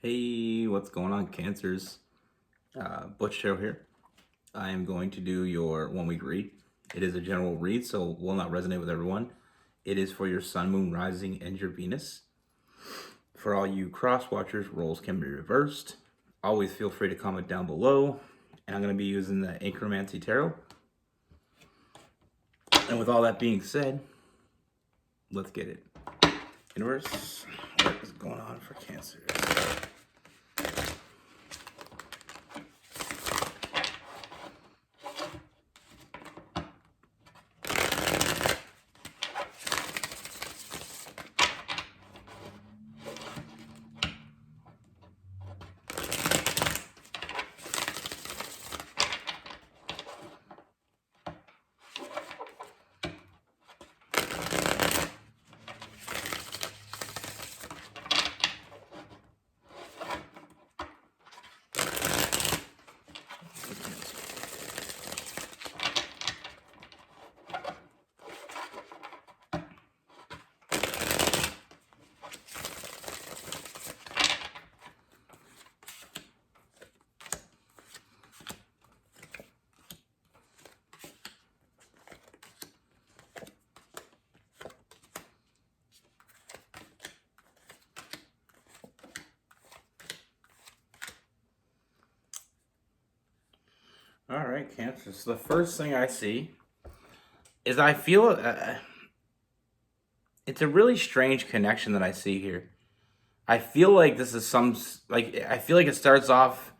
Hey, what's going on, Cancers? Butch Show here. I am going to do your 1 week read. It is a general read, so will not resonate with everyone. It is for your Sun, Moon, Rising, and your Venus. For all you cross watchers, roles can be reversed. Always feel free to comment down below. And I'm going to be using the Anchromancy Tarot. And with all that being said, let's get it. Universe, what is going on for Cancers? All right, Cancer. So the first thing I see is I feel it's a really strange connection that I see here. I feel like this is I feel like it starts off,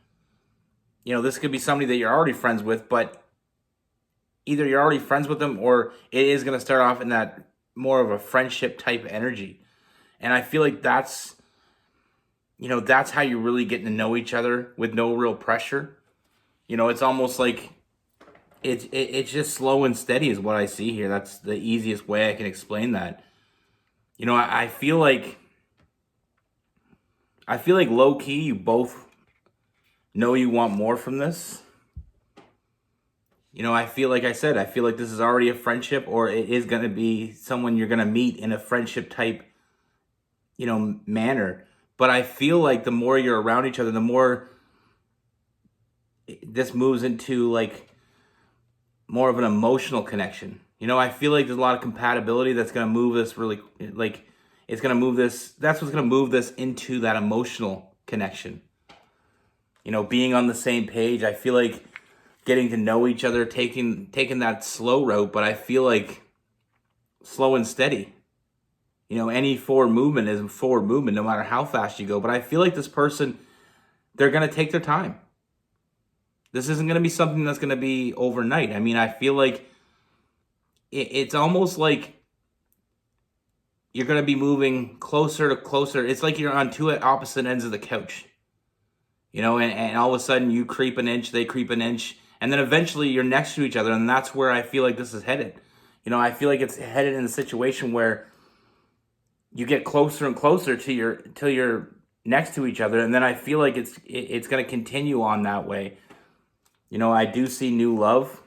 this could be somebody that you're already friends with, but either you're already friends with them or it is going to start off in that more of a friendship type energy. And I feel like that's how you're really getting to know each other with no real pressure. It's almost like it's just slow and steady is what I see here. That's the easiest way I can explain that. I feel like low key you both know you want more from this. I feel like I feel like this is already a friendship or it is going to be someone you're going to meet in a friendship type, manner. But I feel like the more you're around each other, the more this moves into like more of an emotional connection. I feel like there's a lot of compatibility that's going to move this really, like, it's going to move this, that's what's going to move this into that emotional connection. Being on the same page, I feel like getting to know each other, taking that slow route, but I feel like slow and steady. Any forward movement is forward movement, no matter how fast you go. But I feel like this person, they're going to take their time. This isn't going to be something that's going to be overnight. I mean, I feel like it's almost like you're going to be moving closer to closer. It's like you're on two opposite ends of the couch, and all of a sudden you creep an inch, they creep an inch, and then eventually you're next to each other. And that's where I feel like this is headed. I feel like it's headed in a situation where you get closer and closer till you're next to each other. And then I feel like it's going to continue on that way. I do see new love.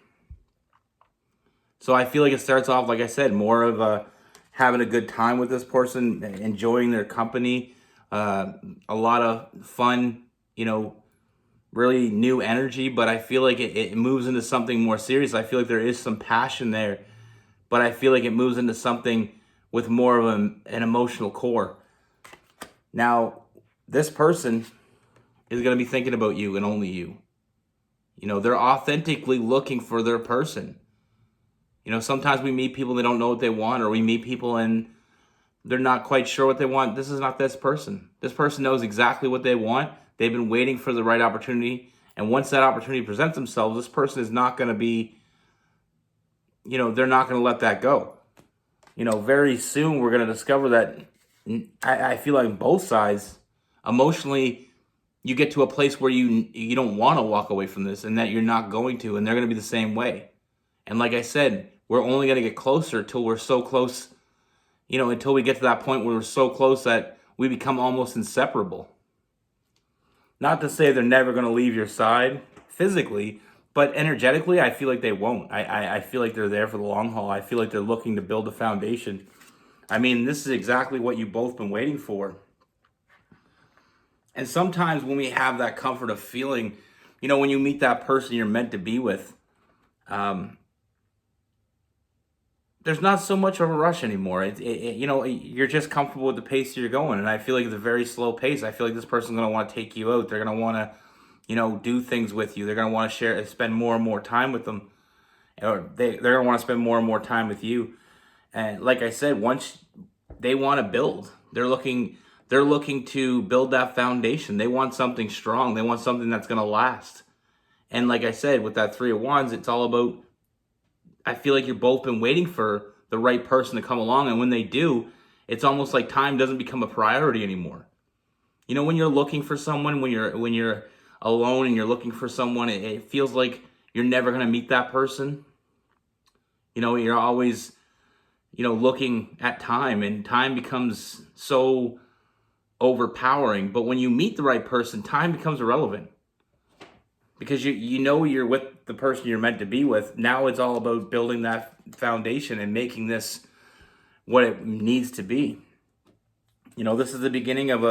So I feel like it starts off, like I said, more of having a good time with this person, enjoying their company, a lot of fun, really new energy. But I feel like it moves into something more serious. I feel like there is some passion there, but I feel like it moves into something with more of an emotional core. Now, this person is going to be thinking about you and only you. They're authentically looking for their person. Sometimes we meet people, they don't know what they want, or we meet people and they're not quite sure what they want. This is not this person. This person knows exactly what they want. They've been waiting for the right opportunity. And once that opportunity presents themselves, this person is not going to be, they're not going to let that go. Very soon we're going to discover that I feel like both sides emotionally, you get to a place where you don't want to walk away from this and that you're not going to, and they're going to be the same way. And like I said, we're only going to get closer till we're so close, until we get to that point where we're so close that we become almost inseparable. Not to say they're never going to leave your side physically, but energetically, I feel like they won't. I feel like they're there for the long haul. I feel like they're looking to build a foundation. I mean, this is exactly what you've both been waiting for. And sometimes when we have that comfort of feeling, when you meet that person you're meant to be with, um, there's not so much of a rush anymore. You're just comfortable with the pace you're going, and I feel like it's a very slow pace. I feel like this person's gonna want to take you out. They're gonna want to, do things with you. They're gonna want to spend more and more time with them, or they're gonna want to spend more and more time with you. And like I said, once they want to build, they're looking to build that foundation. They want something strong. They want something that's gonna last. And like I said, with that Three of Wands, it's all about, I feel like you've both been waiting for the right person to come along, and when they do, it's almost like time doesn't become a priority anymore. When you're looking for someone, when you're alone and you're looking for someone, it feels like you're never gonna meet that person. You're always, looking at time, and time becomes so overpowering. But when you meet the right person, time becomes irrelevant, because you're with the person you're meant to be with. Now it's all about building that foundation and making this what it needs to be. This is the beginning of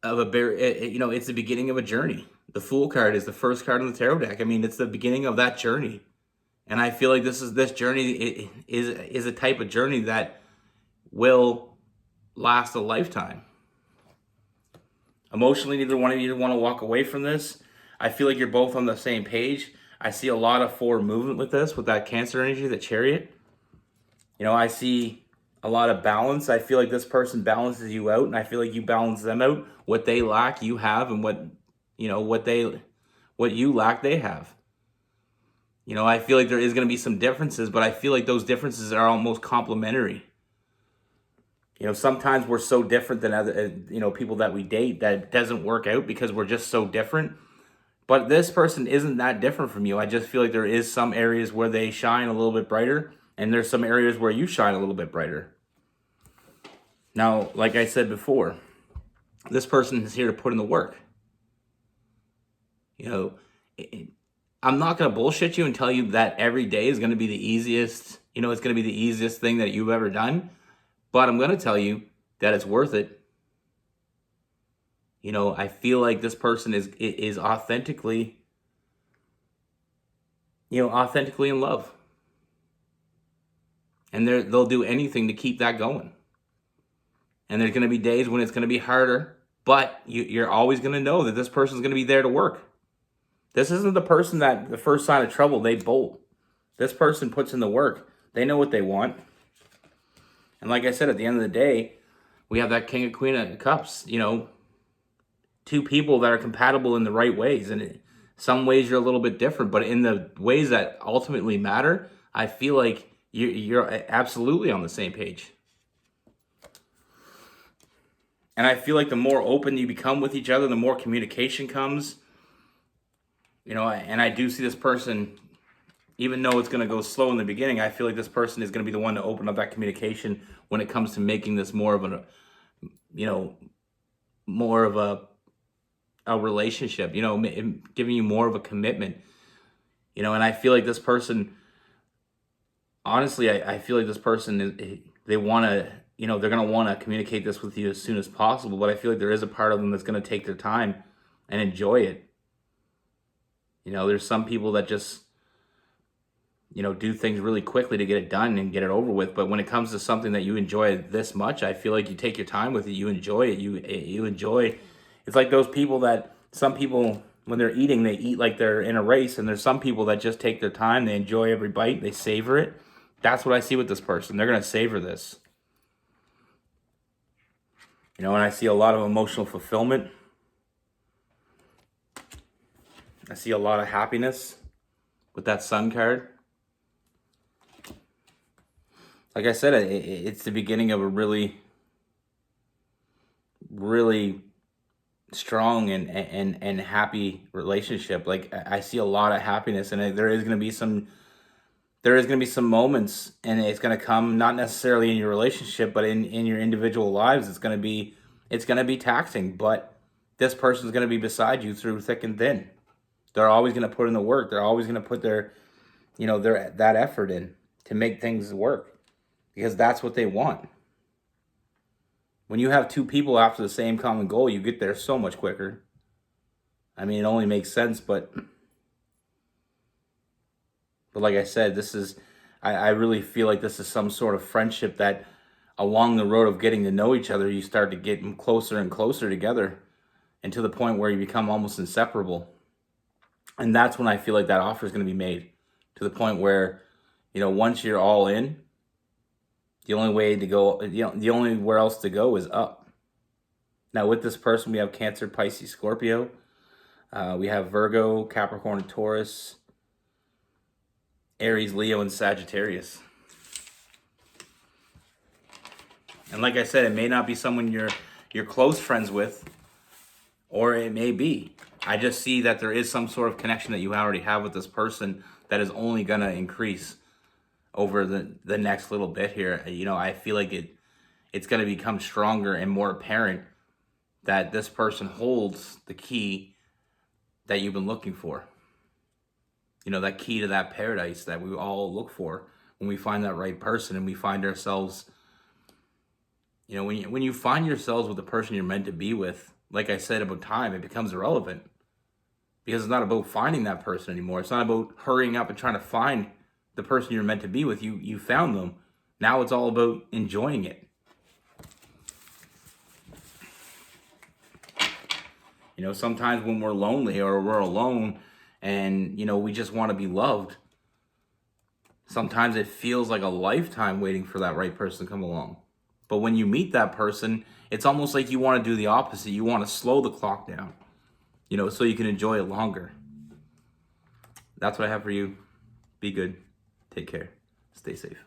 it's the beginning of a journey. The Fool card is the first card on the tarot deck. I mean, it's the beginning of that journey. And I feel like this journey is a type of journey that will last a lifetime. Emotionally, neither one of you want to walk away from this. I feel like you're both on the same page. I see a lot of forward movement with this, with that Cancer energy, the Chariot. I see a lot of balance. I feel like this person balances you out, and I feel like you balance them out. What they lack, you have, and what you lack, they have. I feel like there is going to be some differences, but I feel like those differences are almost complementary. Sometimes we're so different than other, people that we date, that it doesn't work out because we're just so different. But this person isn't that different from you. I just feel like there is some areas where they shine a little bit brighter, and there's some areas where you shine a little bit brighter. Now, like I said before, this person is here to put in the work. I'm not going to bullshit you and tell you that every day is going to be the easiest, it's going to be the easiest thing that you've ever done. But I'm going to tell you that it's worth it. I feel like this person is authentically, authentically in love. And they'll do anything to keep that going. And there's going to be days when it's going to be harder, but you're always going to know that this person's going to be there to work. This isn't the person that the first sign of trouble, they bolt. This person puts in the work. They know what they want. And like I said, at the end of the day, we have that King and Queen of Cups, two people that are compatible in the right ways. And some ways you're a little bit different, but in the ways that ultimately matter, I feel like you're absolutely on the same page. And I feel like the more open you become with each other, the more communication comes. And I do see this person, even though it's going to go slow in the beginning, I feel like this person is going to be the one to open up that communication when it comes to making this more of a relationship, giving you more of a commitment, and I feel like this person, honestly, I feel like this person they want to, they're going to want to communicate this with you as soon as possible, but I feel like there is a part of them that's going to take their time and enjoy it. There's some people that just, do things really quickly to get it done and get it over with. But when it comes to something that you enjoy this much, I feel like you take your time with it. You enjoy it. You enjoy. It's like those people that, some people, when they're eating, they eat like they're in a race. And there's some people that just take their time. They enjoy every bite. They savor it. That's what I see with this person. They're going to savor this. And I see a lot of emotional fulfillment. I see a lot of happiness with that Sun card. Like I said, it's the beginning of a really, really strong and happy relationship. Like I see a lot of happiness, and there is going to be some moments, and it's going to come not necessarily in your relationship, but in your individual lives. It's going to be taxing, but this person's going to be beside you through thick and thin. They're always going to put in the work. They're always going to put their that effort in to make things work, because that's what they want. When you have two people after the same common goal, you get there so much quicker. I mean, it only makes sense, but like I said, I really feel like this is some sort of friendship that along the road of getting to know each other, you start to get closer and closer together, and to the point where you become almost inseparable. And that's when I feel like that offer is going to be made, to the point where, once you're all in, the only way to go, the only where else to go is up. Now with this person, we have Cancer, Pisces, Scorpio. We have Virgo, Capricorn, and Taurus, Aries, Leo, and Sagittarius. And like I said, it may not be someone you're close friends with, or it may be. I just see that there is some sort of connection that you already have with this person that is only going to increase over the next little bit here. I feel like it's going to become stronger and more apparent that this person holds the key that you've been looking for. That key to that paradise that we all look for when we find that right person, and we find ourselves, when you find yourselves with the person you're meant to be with, like I said about time, it becomes irrelevant. Because it's not about finding that person anymore. It's not about hurrying up and trying to find the person you're meant to be with. You found them. Now it's all about enjoying it. Sometimes when we're lonely or we're alone and, we just want to be loved, sometimes it feels like a lifetime waiting for that right person to come along. But when you meet that person, it's almost like you want to do the opposite. You want to slow the clock down, so you can enjoy it longer. That's what I have for you. Be good. Take care. Stay safe.